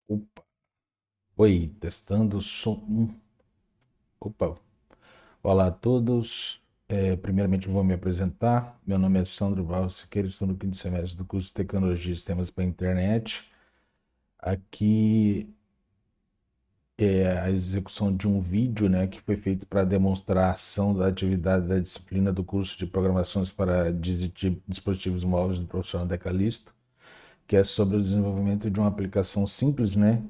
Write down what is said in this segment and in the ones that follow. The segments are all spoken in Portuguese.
Opa, oi, testando o som. Opa, olá a todos. Primeiramente vou me apresentar. Meu nome é Sandro Barros Siqueira, estou no quinto semestre do curso de Tecnologia e Sistemas para a Internet. Aqui é a execução de um vídeo, né, que foi feito para demonstrar a ação da atividade da disciplina do curso de Programações para Dispositivos Móveis do professor André Calisto, que é sobre o desenvolvimento de uma aplicação simples, né,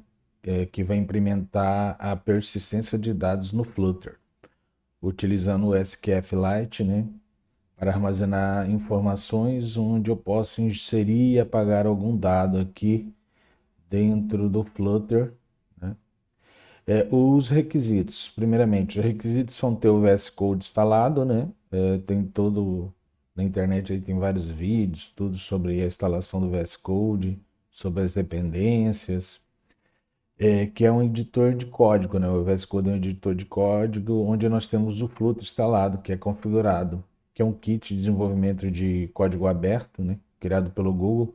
que vai implementar a persistência de dados no Flutter, utilizando o SQLite, né, para armazenar informações onde eu possa inserir e apagar algum dado aqui dentro do Flutter, né. Os requisitos, primeiramente, os requisitos são ter o VS Code instalado, né, tem todo, na internet aí tem vários vídeos, tudo sobre a instalação do VS Code, sobre as dependências, que é um editor de código, né? O VS Code é um editor de código onde nós temos o Flutter instalado, que é configurado, que é um kit de desenvolvimento de código aberto, né? Criado pelo Google,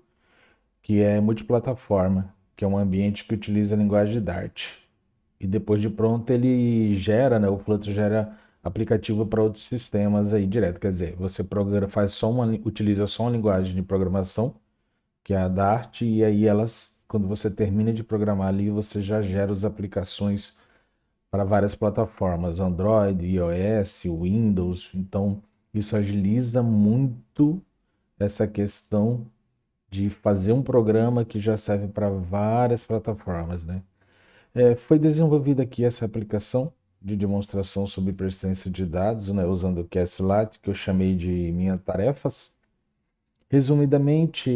que é multiplataforma, que é um ambiente que utiliza a linguagem de Dart. E depois de pronto ele gera, né? O Flutter gera aplicativo para outros sistemas aí direto. Quer dizer, você programa, faz só uma, utiliza só uma linguagem de programação que é a Dart, e aí elas, quando você termina de programar ali, você já gera as aplicações para várias plataformas, Android, iOS, Windows. Então, isso agiliza muito essa questão de fazer um programa que já serve para várias plataformas, né? Foi desenvolvida aqui essa aplicação de demonstração sobre persistência de dados, né, usando o QSLat, que eu chamei de minha tarefas. Resumidamente,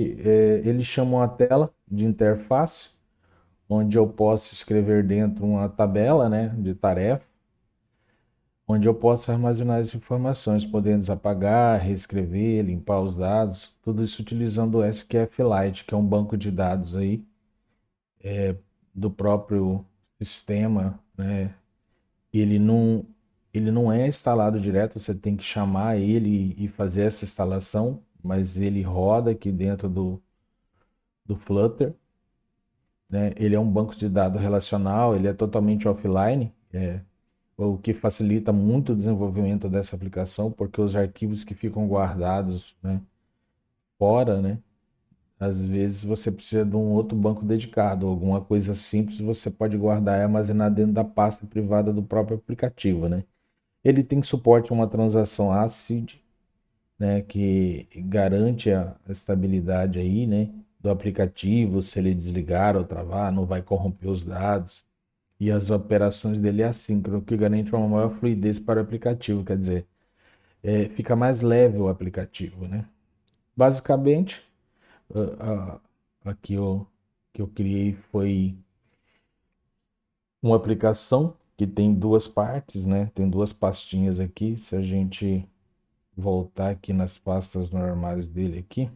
eles chamam a tela de interface, onde eu posso escrever dentro uma tabela, né, de tarefa, onde eu posso armazenar as informações, podendo apagar, reescrever, limpar os dados, tudo isso utilizando o SQLite, que é um banco de dados aí do próprio sistema, né? Ele não, ele não é instalado direto, você tem que chamar ele e fazer essa instalação, mas ele roda aqui dentro do Flutter, né? Ele é um banco de dados relacional, ele é totalmente offline, o que facilita muito o desenvolvimento dessa aplicação, porque os arquivos que ficam guardados, né, fora, né, às vezes você precisa de um outro banco dedicado, alguma coisa simples você pode guardar e armazenar dentro da pasta privada do próprio aplicativo, né? Ele tem suporte a uma transação ACID, né, que garante a estabilidade aí, né, do aplicativo, se ele desligar ou travar, não vai corromper os dados. E as operações dele é assíncrono, o que garante uma maior fluidez para o aplicativo, quer dizer, fica mais leve o aplicativo, né? Basicamente, aqui que eu criei foi uma aplicação que tem duas partes, né? Tem duas pastinhas aqui. Se a gente voltar aqui nas pastas normais dele aqui,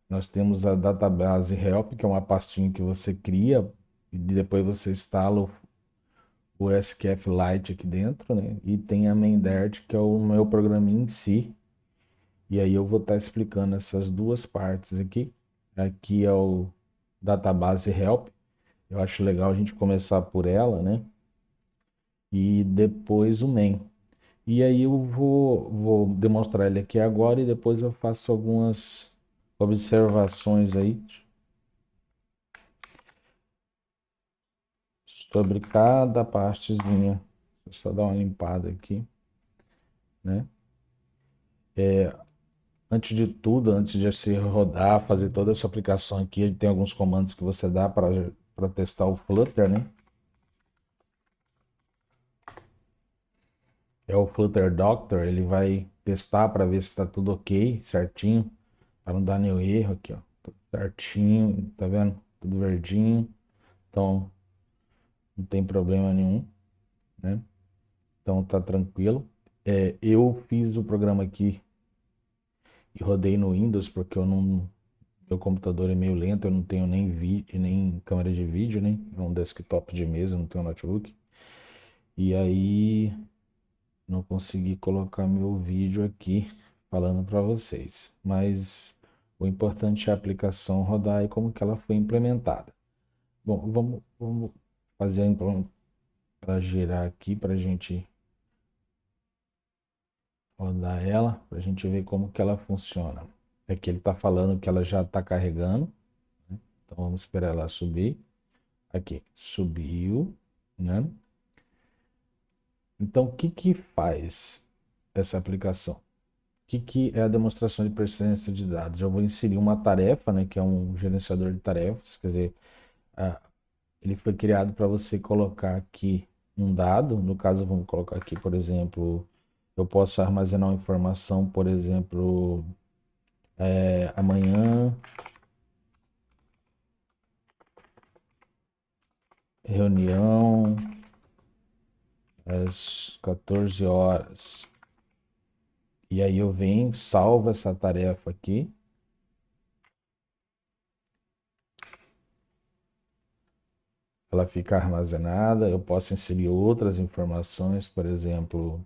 nós temos a database help, que é uma pastinha que você cria e depois você instala o SQLite aqui dentro, né? E tem a main.dart, que é o meu programinha em si. E aí eu vou estar explicando essas duas partes aqui. Aqui é o database help. Eu acho legal a gente começar por ela, né? E depois o main. E aí eu vou demonstrar ele aqui agora e depois eu faço algumas observações aí sobre cada partezinha. Deixa eu só dar uma limpada aqui, né? Antes de tudo, antes de se rodar, fazer toda essa aplicação aqui, ele tem alguns comandos que você dá para testar o Flutter, né? É o Flutter Doctor, ele vai testar para ver se está tudo ok, certinho, para não dar nenhum erro aqui, ó. Tudo certinho, tá vendo? Tudo verdinho. Então, não tem problema nenhum, né? Então tá tranquilo. Eu fiz o programa aqui e rodei no Windows porque eu não, meu computador é meio lento, eu não tenho nem câmera de vídeo, né? É um desktop de mesa, não tenho notebook. E aí não consegui colocar meu vídeo aqui falando para vocês. Mas o importante é a aplicação rodar e como que ela foi implementada. Bom, vamos fazer então para girar aqui para a gente rodar ela, para a gente ver como que ela funciona. Aqui ele está falando que ela já está carregando, né? Então vamos esperar ela subir. Aqui, subiu, né? Então o que que faz essa aplicação? O que é a demonstração de persistência de dados? Eu vou inserir uma tarefa, né, que é um gerenciador de tarefas, quer dizer, ele foi criado para você colocar aqui um dado, no caso vamos colocar aqui, por exemplo, eu posso armazenar uma informação, por exemplo, amanhã, reunião às 14 horas. E aí eu venho, salvo essa tarefa aqui. Ela fica armazenada, eu posso inserir outras informações, por exemplo,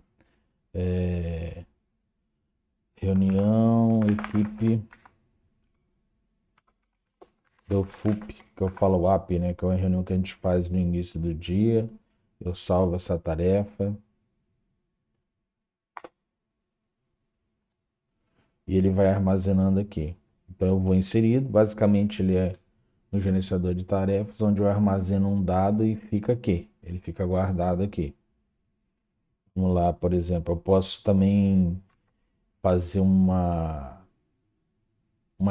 reunião, equipe do FUP, que é o follow-up, né? Que é uma reunião que a gente faz no início do dia. Eu salvo essa tarefa e ele vai armazenando aqui. Então eu vou inserir, basicamente ele é no gerenciador de tarefas, onde eu armazeno um dado e fica aqui. Ele fica guardado aqui. Vamos lá, por exemplo, eu posso também fazer uma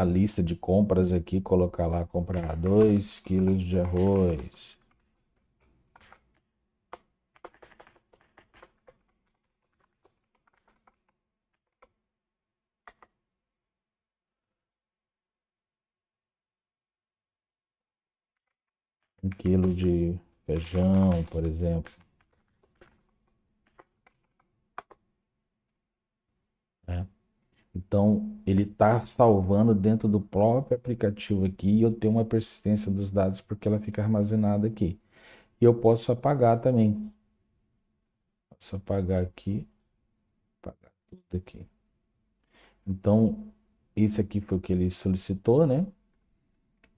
lista de compras aqui, colocar lá, comprar 2 quilos de arroz, 1 quilo de feijão, por exemplo, né? Então, ele está salvando dentro do próprio aplicativo aqui e eu tenho uma persistência dos dados porque ela fica armazenada aqui. E eu posso apagar também. Posso apagar aqui, apagar tudo aqui. Então, esse aqui foi o que ele solicitou, né?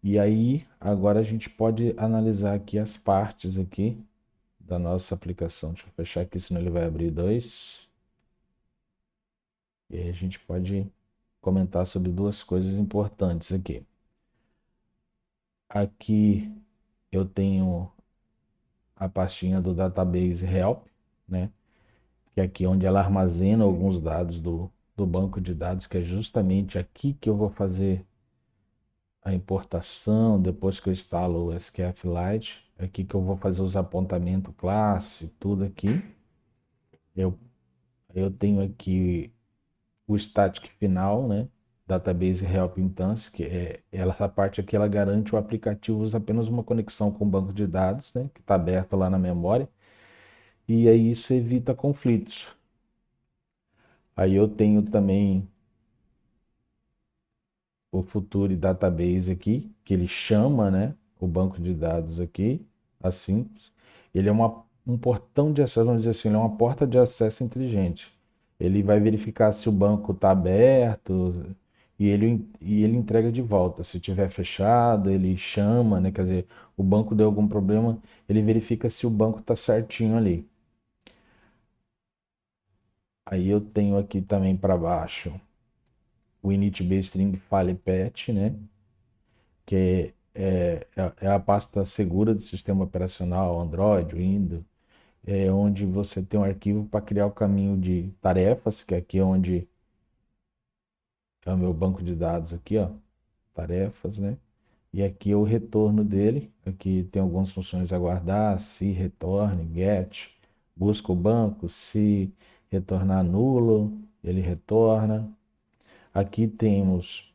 E aí, agora a gente pode analisar aqui as partes aqui da nossa aplicação. Deixa eu fechar aqui, senão ele vai abrir dois. E aí a gente pode comentar sobre duas coisas importantes aqui. Aqui eu tenho a pastinha do Database Help, né? Que é aqui onde ela armazena alguns dados do banco de dados, que é justamente aqui que eu vou fazer a importação, depois que eu instalo o SQLite, é aqui que eu vou fazer os apontamentos classe, tudo aqui. Eu, eu tenho aqui o static final, né? Database Help Instance, que essa parte aqui ela garante o aplicativo usa apenas uma conexão com o banco de dados, né? Que está aberto lá na memória. E aí isso evita conflitos. Aí eu tenho também o Future Database aqui, que ele chama, né, o banco de dados aqui, assim. Ele é um portão de acesso, vamos dizer assim, ele é uma porta de acesso inteligente. Ele vai verificar se o banco está aberto e ele entrega de volta. Se tiver fechado, ele chama, né, quer dizer, o banco deu algum problema, ele verifica se o banco está certinho ali. Aí eu tenho aqui também para baixo o init-bstring file patch, né? Que é a pasta segura do sistema operacional Android, Windows, onde você tem um arquivo para criar o caminho de tarefas, que aqui é onde é o meu banco de dados aqui, ó, tarefas, né? E aqui é o retorno dele. Aqui tem algumas funções a guardar, se retorne, get, busca o banco, se retornar nulo, ele retorna. Aqui temos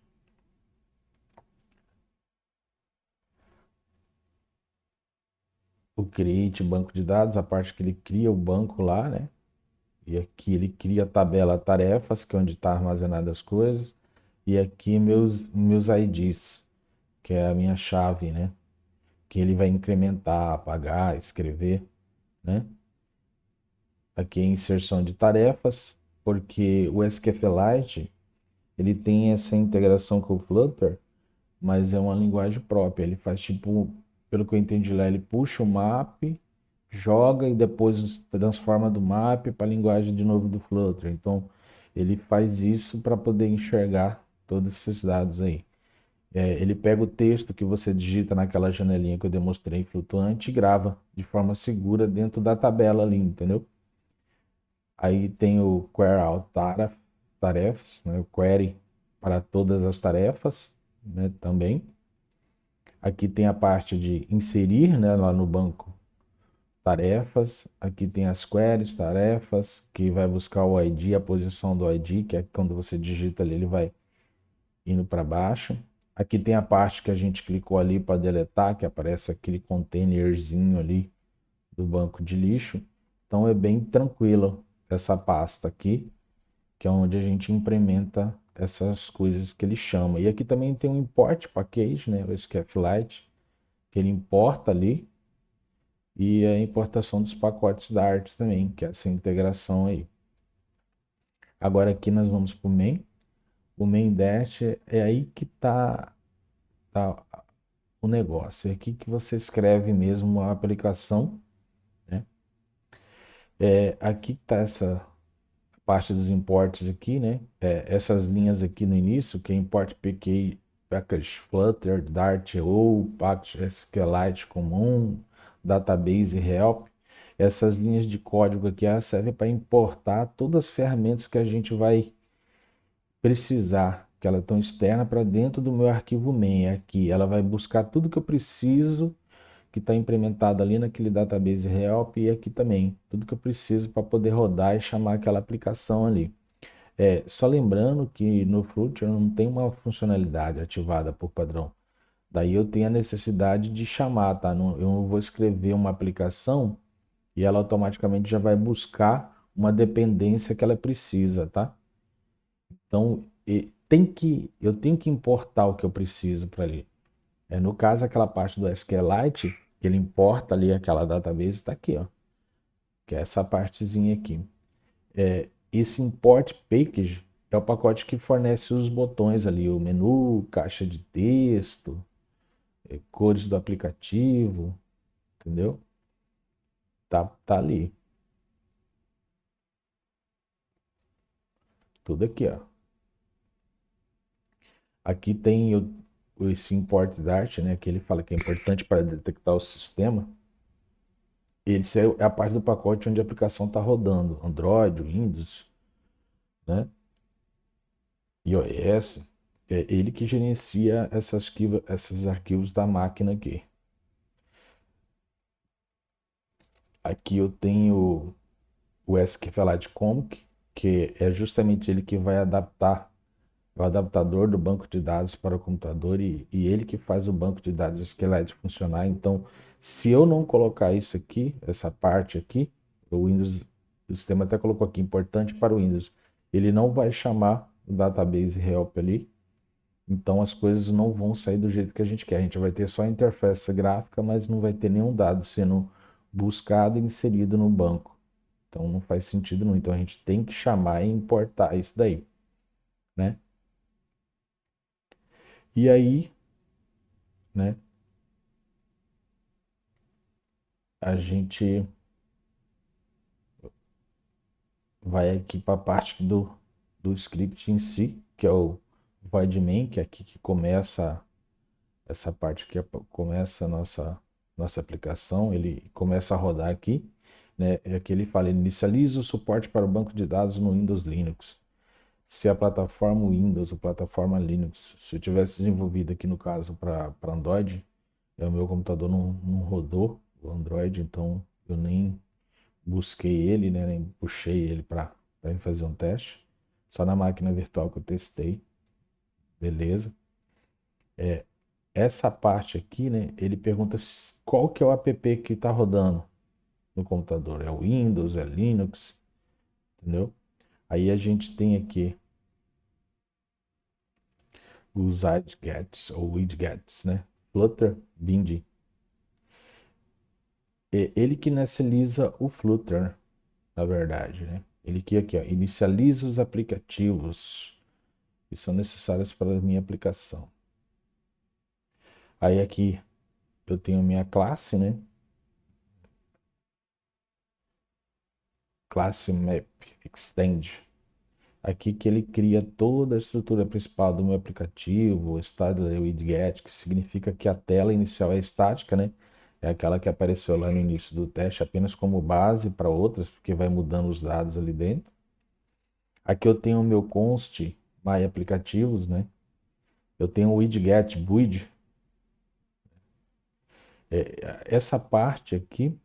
o create banco de dados, a parte que ele cria o banco lá, né? E aqui ele cria a tabela tarefas, que é onde está armazenada as coisas. E aqui meus IDs, que é a minha chave, né? Que ele vai incrementar, apagar, escrever, né? Aqui é inserção de tarefas, porque o SQLite, ele tem essa integração com o Flutter, mas é uma linguagem própria. Ele faz tipo pelo que eu entendi lá, ele puxa o map, joga e depois transforma do map para a linguagem de novo do Flutter. Então, ele faz isso para poder enxergar todos esses dados aí. Ele pega o texto que você digita naquela janelinha que eu demonstrei flutuante e grava de forma segura dentro da tabela ali, entendeu? Aí tem o query all tarefas, né? O query para todas as tarefas, né? Também. Aqui tem a parte de inserir, né? Lá no banco tarefas. Aqui tem as queries, tarefas, que vai buscar o ID, a posição do ID, que é quando você digita ali, ele vai indo para baixo. Aqui tem a parte que a gente clicou ali para deletar, que aparece aquele containerzinho ali do banco de lixo. Então é bem tranquilo essa pasta aqui, que é onde a gente implementa essas coisas que ele chama. E aqui também tem um import package, né, o SQLite, que ele importa ali, e a importação dos pacotes da arte também, que é essa integração aí. Agora aqui nós vamos para o main. O main dash é aí que tá o negócio. É aqui que você escreve mesmo a aplicação, né? Aqui está essa parte dos imports aqui, né? Essas linhas aqui no início, que é import PK, package Flutter, Dart ou package SQLite comum, database help. Essas linhas de código aqui elas servem para importar todas as ferramentas que a gente vai precisar, que ela estão externa para dentro do meu arquivo main. Aqui ela vai buscar tudo que eu preciso que está implementado ali naquele database help e aqui também, tudo que eu preciso para poder rodar e chamar aquela aplicação ali. Só lembrando que no Flutter não tem uma funcionalidade ativada por padrão. Daí eu tenho a necessidade de chamar, tá? Eu não vou escrever uma aplicação e ela automaticamente já vai buscar uma dependência que ela precisa, tá? Então, eu tenho que importar o que eu preciso para ali. No caso, aquela parte do SQLite, que ele importa ali aquela database, está aqui, ó, que é essa partezinha aqui. Esse import package é o pacote que fornece os botões ali, o menu, caixa de texto, cores do aplicativo, entendeu? Tá ali, tudo aqui, ó. Aqui tem esse import Dart, né, que ele fala que é importante para detectar o sistema. Esse é a parte do pacote onde a aplicação está rodando, Android, Windows, né? iOS, é ele que gerencia esses arquivos da máquina aqui. Aqui eu tenho o SQLite Comic, que é justamente ele que vai adaptar o adaptador do banco de dados para o computador e ele que faz o banco de dados SQLite funcionar. Então, se eu não colocar isso aqui, essa parte aqui, o Windows, o sistema até colocou aqui, importante para o Windows, ele não vai chamar o database help ali. Então as coisas não vão sair do jeito que a gente quer. A gente vai ter só a interface gráfica, mas não vai ter nenhum dado sendo buscado e inserido no banco. Então não faz sentido não. Então a gente tem que chamar e importar isso daí, né? E aí, né, a gente vai aqui para a parte do script em si, que é o void main, que é aqui que começa essa parte que começa a nossa aplicação, ele começa a rodar aqui, né? É que ele fala, inicializa o suporte para o banco de dados no Windows Linux. Se a plataforma Windows ou plataforma Linux, se eu tivesse desenvolvido aqui no caso para Android, o meu computador não rodou o Android, então eu nem busquei ele, né? Nem puxei ele para fazer um teste. Só na máquina virtual que eu testei, beleza. Essa parte aqui, né? Ele pergunta qual que é o app que está rodando no computador. É o Windows, é Linux, entendeu? Aí a gente tem aqui os widgets ou widgets, né? Flutter, Bindi. Ele que inicializa o Flutter, na verdade, né? Ele que aqui, ó, inicializa os aplicativos que são necessários para a minha aplicação. Aí aqui eu tenho minha classe, né? Classe Map Extend. Aqui que ele cria toda a estrutura principal do meu aplicativo, o Style Widget, que significa que a tela inicial é estática, né? É aquela que apareceu lá no início do teste, apenas como base para outras, porque vai mudando os dados ali dentro. Aqui eu tenho o meu const My Aplicativos, né? Eu tenho o widget build. Essa parte aqui,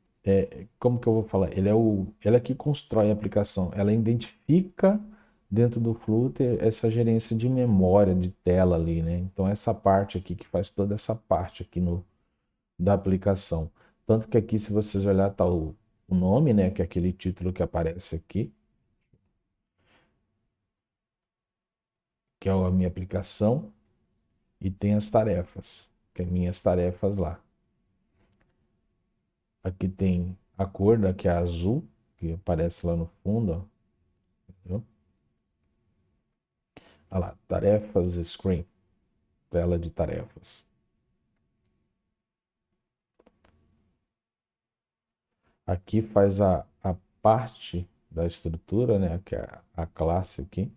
como que eu vou falar? Ela é que constrói a aplicação. Ela identifica dentro do Flutter essa gerência de memória, de tela ali, né? Então essa parte aqui que faz toda essa parte aqui da aplicação. Tanto que aqui, se vocês olhar, tá o nome, né? Que é aquele título que aparece aqui, que é a minha aplicação, e tem as tarefas, que é minhas tarefas lá. Aqui tem a cor, né, que é azul, que aparece lá no fundo, ó. Entendeu? Olha lá, tarefas screen, tela de tarefas. Aqui faz a parte da estrutura, né, que é a classe aqui.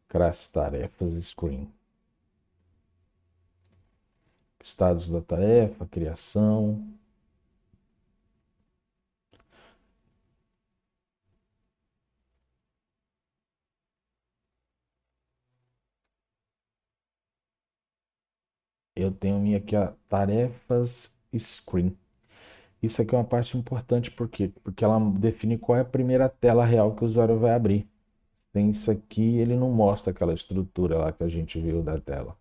Classe tarefas screen. Estados da tarefa, criação. Eu tenho minha aqui, a tarefas screen. Isso aqui é uma parte importante, por quê? Porque ela define qual é a primeira tela real que o usuário vai abrir. Sem isso aqui, ele não mostra aquela estrutura lá que a gente viu da tela,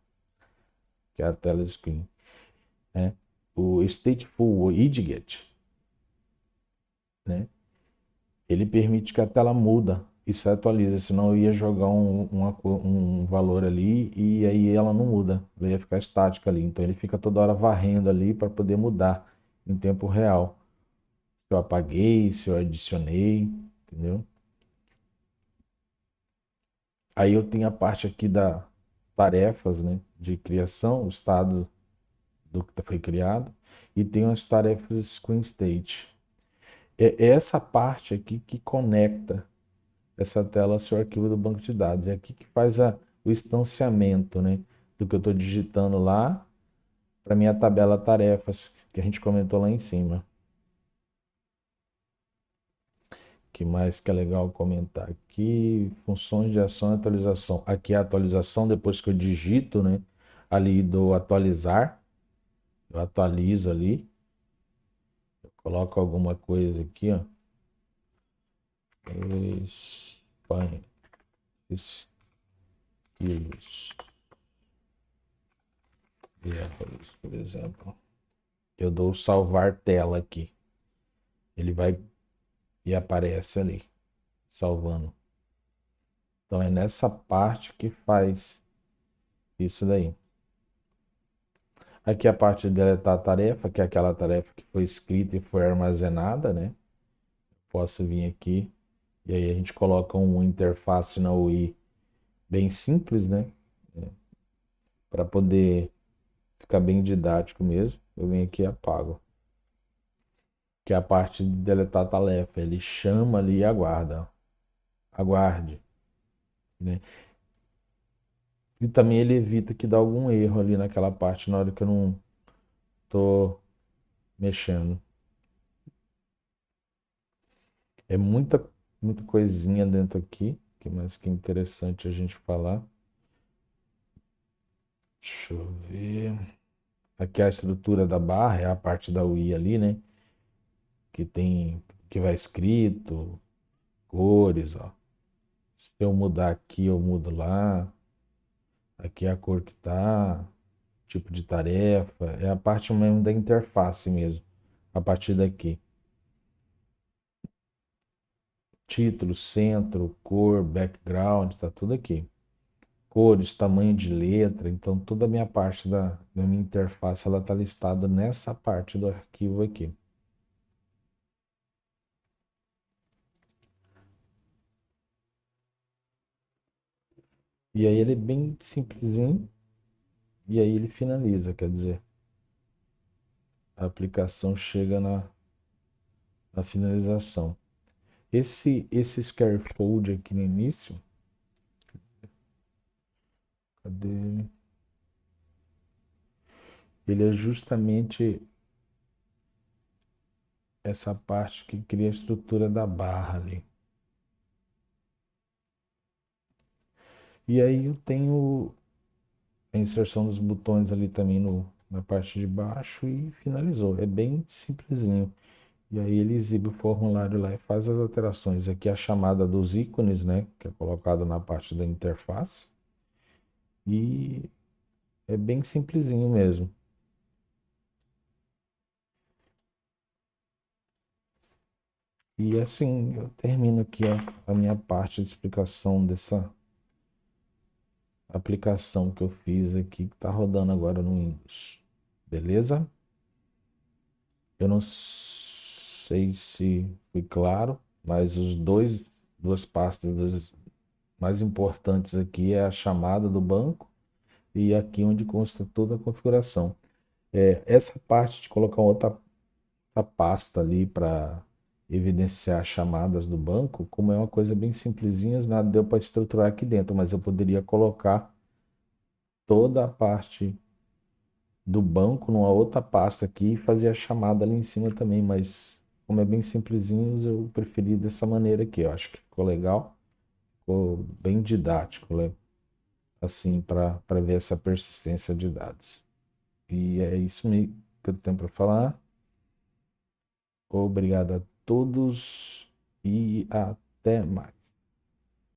que é a tela screen, né? O stateful widget, né? Ele permite que a tela muda e se atualiza, senão eu ia jogar um valor ali e aí ela não muda, ela ia ficar estática ali. Então ele fica toda hora varrendo ali para poder mudar em tempo real. Se eu apaguei, se eu adicionei, entendeu? Aí eu tenho a parte aqui da tarefas, né, de criação, o estado do que foi criado, e tenho as tarefas Screen State. É essa parte aqui que conecta essa tela ao seu arquivo do banco de dados. É aqui que faz o instanciamento, né, do que eu estou digitando lá para minha tabela tarefas, que a gente comentou lá em cima. Que mais que é legal comentar aqui? Funções de ação e atualização. Aqui é a atualização depois que eu digito, né? Ali do atualizar. Eu atualizo ali. Eu coloco alguma coisa aqui, ó. Espanha. Skills. Erros, por exemplo. Eu dou salvar tela aqui. Ele vai e aparece ali, salvando. Então é nessa parte que faz isso daí. Aqui a parte de deletar a tarefa, que é aquela tarefa que foi escrita e foi armazenada, né? Posso vir aqui e aí a gente coloca uma interface na UI bem simples, né? Para poder ficar bem didático mesmo. Eu venho aqui e apago. Que é a parte de deletar a tarefa. Ele chama ali e aguarda. Aguarde, né? E também ele evita que dá algum erro ali naquela parte na hora que eu não tô mexendo. É muita coisinha dentro aqui, que mais que interessante a gente falar. Deixa eu ver. Aqui a estrutura da barra é a parte da UI ali, né? Que vai escrito, cores, ó. Se eu mudar aqui, eu mudo lá. Aqui é a cor que tá, tipo de tarefa. É a parte mesmo da interface mesmo. A partir daqui. Título, centro, cor, background, tá tudo aqui. Cores, tamanho de letra, então toda a minha parte da minha interface ela está listada nessa parte do arquivo aqui. E aí ele é bem simplesinho, e aí ele finaliza, quer dizer, a aplicação chega na finalização. Esse scaffold aqui no início, cadê? Ele é justamente essa parte que cria a estrutura da barra ali. E aí eu tenho a inserção dos botões ali também na parte de baixo e finalizou. É bem simplesinho. E aí ele exibe o formulário lá e faz as alterações. Aqui é a chamada dos ícones, né? Que é colocado na parte da interface. E é bem simplesinho mesmo. E assim, eu termino aqui a minha parte de explicação dessa aplicação que eu fiz aqui, que está rodando agora no Windows. Beleza? Eu não sei se fui claro, mas duas pastas mais importantes aqui é a chamada do banco e aqui onde consta toda a configuração. Essa parte de colocar outra pasta ali para evidenciar as chamadas do banco, como é uma coisa bem simplesinha, nada deu para estruturar aqui dentro, mas eu poderia colocar toda a parte do banco numa outra pasta aqui e fazer a chamada ali em cima também, mas como é bem simplesinho, eu preferi dessa maneira aqui. Eu acho que ficou legal, ficou bem didático, né? Assim, para ver essa persistência de dados. E é isso mesmo que eu tenho para falar. Obrigado a todos e até mais.